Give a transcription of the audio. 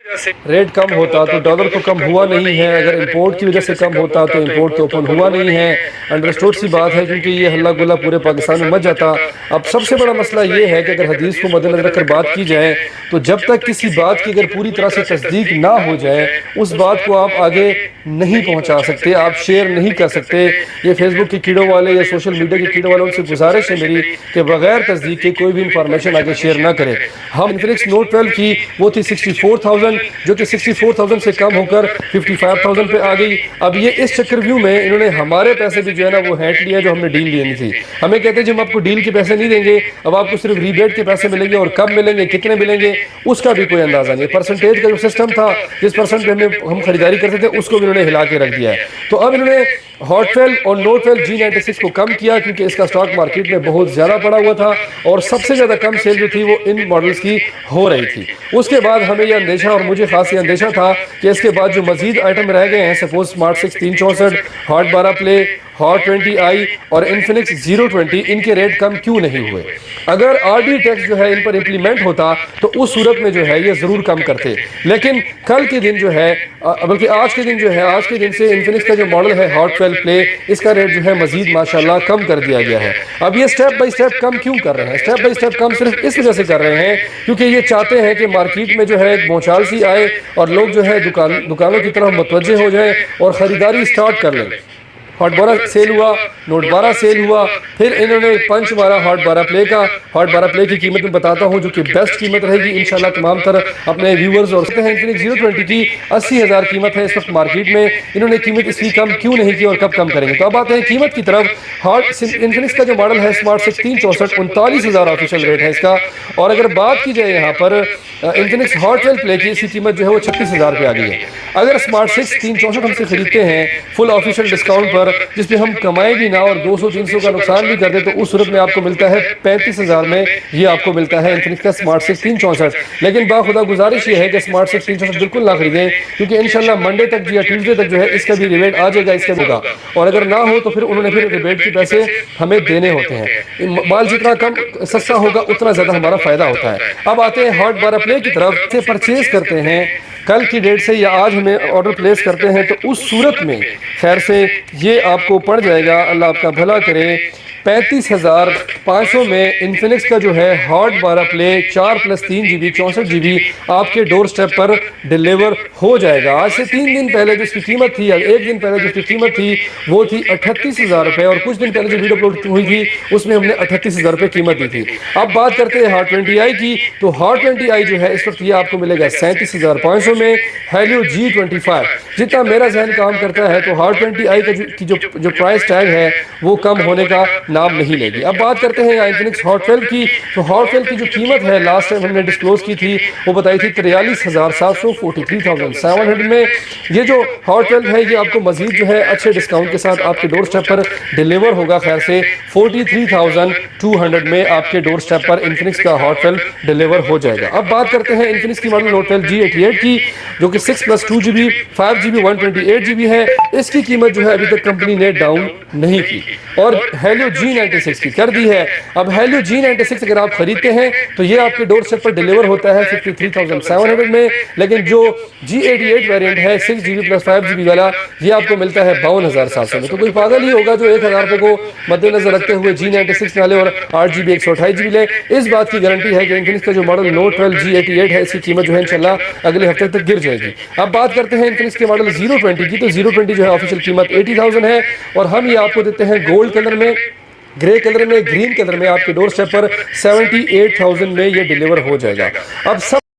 Rate کم ہوتا تو dollar تو کم ہوا نہیں ہے، اگر امپورٹ کی وجہ سے کم ہوتا تو امپورٹ تو اوپن ہوا نہیں ہے، انڈرسٹوڈ سی بات ہے، کیونکہ یہ ہلا گلا پورے پاکستان میں مچ جاتا۔ اب سب سے بڑا مسئلہ یہ ہے کہ اگر حدیث کو مد نظر رکھ کر بات کی جائے تو جب تک کسی بات کی اگر پوری طرح سے تصدیق نہ ہو جائے اس بات کو آپ آگے نہیں پہنچا سکتے، آپ شیئر نہیں کر سکتے۔ یہ فیس بک کے کیڑوں والے یا سوشل میڈیا کے کیڑوں والوں سے گزارش ہے میری کہ بغیر تصدیق کے کوئی بھی انفارمیشن آگے شیئر نہ کرے۔ ہم انفنکس نوٹ 12 کی وہ تھی 64,000 جو کہ 64,000 سے کم ہو کر 55,000 پہ آ گئی۔ اب یہ اس چکر ویو میں انہوں نے ہمارے پیسے بھی جو ہے نا وہ ہینٹ لیا جو ہم نے ڈیل لینی تھی۔ ہمیں کہتے ہیں جی ہم آپ کو ڈیل کے پیسے نہیں دیں گے، اب آپ کو صرف ریبیٹ کے پیسے ملیں گے، اور کب ملیں گے کتنے ملیں گے اس کا بھی کوئی اندازہ نہیں۔ پرسنٹیج کا جو سسٹم تھا جس پرسنٹ پہ ہم خریداری کرتے تھے اس کو بھی انہوں نے ہلا کے رکھ دیا ہے۔ تو اب انہوں نے ہاٹ 12 اور نوٹ 12 G96 کو کم کیا کیونکہ اس کا سٹاک مارکیٹ میں بہت زیادہ پڑا ہوا تھا اور سب سے زیادہ کم سیل جو تھی وہ ان ماڈلز کی ہو رہی تھی۔ اس کے بعد ہمیں یہ اندیشہ اور مجھے خاص یہ اندیشہ تھا کہ اس کے بعد جو مزید آئٹم رہ گئے ہیں سپوز سمارٹ 6 364، ہاٹ 12 پلے، ہاٹ 20i اور انفنکس 020 ان کے ریٹ کم کیوں نہیں ہوئے؟ اگر آر ڈی ٹیکس جو ہے ان پر امپلیمنٹ ہوتا تو اس صورت میں جو ہے یہ ضرور کم کرتے، لیکن کل کے دن جو ہے بلکہ آج کے دن جو ہے آج کے دن سے انفنکس کا جو ماڈل ہے ہاٹ 12 پلے اس کا ریٹ جو ہے مزید ماشاءاللہ کم کر دیا گیا ہے۔ اب یہ سٹیپ بائی سٹیپ کم کیوں کر رہے ہیں؟ سٹیپ بائی سٹیپ کم صرف اس وجہ سے کر رہے ہیں کیونکہ یہ چاہتے ہیں کہ مارکیٹ میں جو ہے ایک بونچال سی آئے اور لوگ جو ہے دکانوں کی طرف متوجہ ہو جائیں اور خریداری سٹارٹ کر لیں۔ ہاٹ 12 سیل ہوا، نوٹ 12 سیل ہوا، پھر انہوں نے پنچ مارا ہاٹ 12 پلے کا۔ ہاٹ 12 پلے کی قیمت میں بتاتا ہوں جو کہ بیسٹ قیمت رہے گی انشاءاللہ تمام تر اپنے ویورز اور سکتے ہیں۔ انفنکس 020 کی 80,000 قیمت ہے اس وقت مارکیٹ میں، انہوں نے قیمت اس کی کم کیوں نہیں کی اور کب کم کریں گے؟ تو اب آتے ہیں قیمت کی طرف۔ انفنکس کا جو ماڈل ہے سمارٹ 6 364 39,000 آفیشل ریٹ ہے اس کا، اور اگر بات کی جائے یہاں پر انفنکس ہاٹ 12 پلے کی اس کی قیمت جو ہے وہ 36,000 پہ آ گئی ہے۔ اگر سمارٹ 6 364 ہم سے خریدتے ہیں فل آفیشیل ڈسکاؤنٹ پر جس پہ ہم کمائیں بھی نہ اور 200-300 کا نقصان بھی کر دیں تو اس صورت میں آپ کو ملتا ہے 35,000 میں یہ آپ کو ملتا ہے انفنکس کا سمارٹ 6 364۔ لیکن باخدا گزارش یہ ہے کہ سمارٹ 6 364 بالکل نہ خریدیں کیونکہ انشاءاللہ منڈے تک یا ٹیوزڈے تک جو ہے اس کا بھی ریبیٹ آ جائے گا، اس کا ہوگا، اور اگر نہ ہو تو پھر انہوں نے پھر ریبیٹ کے پیسے ہمیں دینے ہوتے ہیں۔ مال جتنا کم سستا ہوگا اتنا زیادہ ہمارا فائدہ ہوتا ہے۔ اب آتے ہیں ہاٹ 12 پلے کی طرف سے پرچیز کرتے ہیں کل کی ڈیٹ سے یا آج ہمیں آرڈر پلیس کرتے ہیں تو اس صورت میں خیر سے یہ آپ کو پڑ جائے گا، اللہ آپ کا بھلا کرے، 35,500 میں انفنکس کا جو ہے ہاٹ 12 پلے 4+3 GB 64 GB آپ کے ڈور سٹیپ پر ڈیلیور ہو جائے گا۔ آج سے 3 دن پہلے جو اس کی قیمت تھی، ایک دن پہلے جو اس کی قیمت تھی وہ تھی 38,000 روپے، اور کچھ دن پہلے جو ویڈیو اپلوڈ ہوئی تھی اس میں ہم نے 38,000 روپے قیمت دی تھی۔ اب بات کرتے ہیں ہاٹ 20i کی، تو ہاٹ 20i جو ہے اس وقت یہ آپ کو ملے گا 37,500 میں۔ ہیلیو G25 جتنا میرا ذہن کام کرتا ہے تو ہاٹ 20i کی جو پرائس ٹیگ ہے وہ کم ہونے کا نام نہیں لے گی۔ اب بات کرتے ہیں انفنکس ہاٹ 12 کی، تو ہاٹ 12 کی جو قیمت ہے لاسٹ ٹائم ہم نے ڈسکلوز کی تھی وہ بتائی تھی 43,700 43,700 میں۔ یہ جو ہاٹ 12 ہے یہ آپ کو مزید جو ہے اچھے ڈسکاؤنٹ کے ساتھ آپ کے ڈور سٹیپ پر ڈیلیور ہوگا، خیر سے 43,200 میں آپ کے ڈور سٹیپ پر انفنکس کا ہاٹ 12 ڈیلیور ہو جائے گا۔ اب بات کرتے ہیں انفنکس کی ماڈل نوٹ 12 G88 کی جو کہ 6+2 GB 5 GB 128 GB ہے، اس کی قیمت جو ہے ابھی تک کمپنی نے ڈاؤن نہیں کی، اور ہیلیو G96 کی کر دی ہے۔ اب ہیلیو G96 اگر آپ خریدتے ہیں تو یہ آپ کے ڈور سٹیپ پر ڈیلیور ہوتا ہے 53,700 میں، لیکن جو G88 ویریئنٹ ہے 6 GB + 5 GB والا یہ آپ کو ملتا ہے 52,700 میں۔ تو کوئی پاگل ہی ہوگا جو 1,000 روپے کو مد نظر رکھتے ہوئے G96 نہ لے اور 8 GB 128 GB لے۔ اس بات کی گارنٹی ہے کہ انفنکس کا جو ماڈل نوٹ 12 G88 ہے اس کی قیمت جو ہے انشاءاللہ اگلے ہفتے تک گر جائے گی۔ اب بات کرتے ہیں انفنکس کے ماڈل 020 کی، تو 020 جو ہے آفیشیل قیمت 80,000 ہے، اور ہم یہ آپ کو دیتے ہیں گولڈ کلر میں، گرے کلر میں، گرین کلر میں، آپ کے ڈور سٹیپ پر 78,000 میں یہ ڈیلیور ہو جائے گا۔ اب سب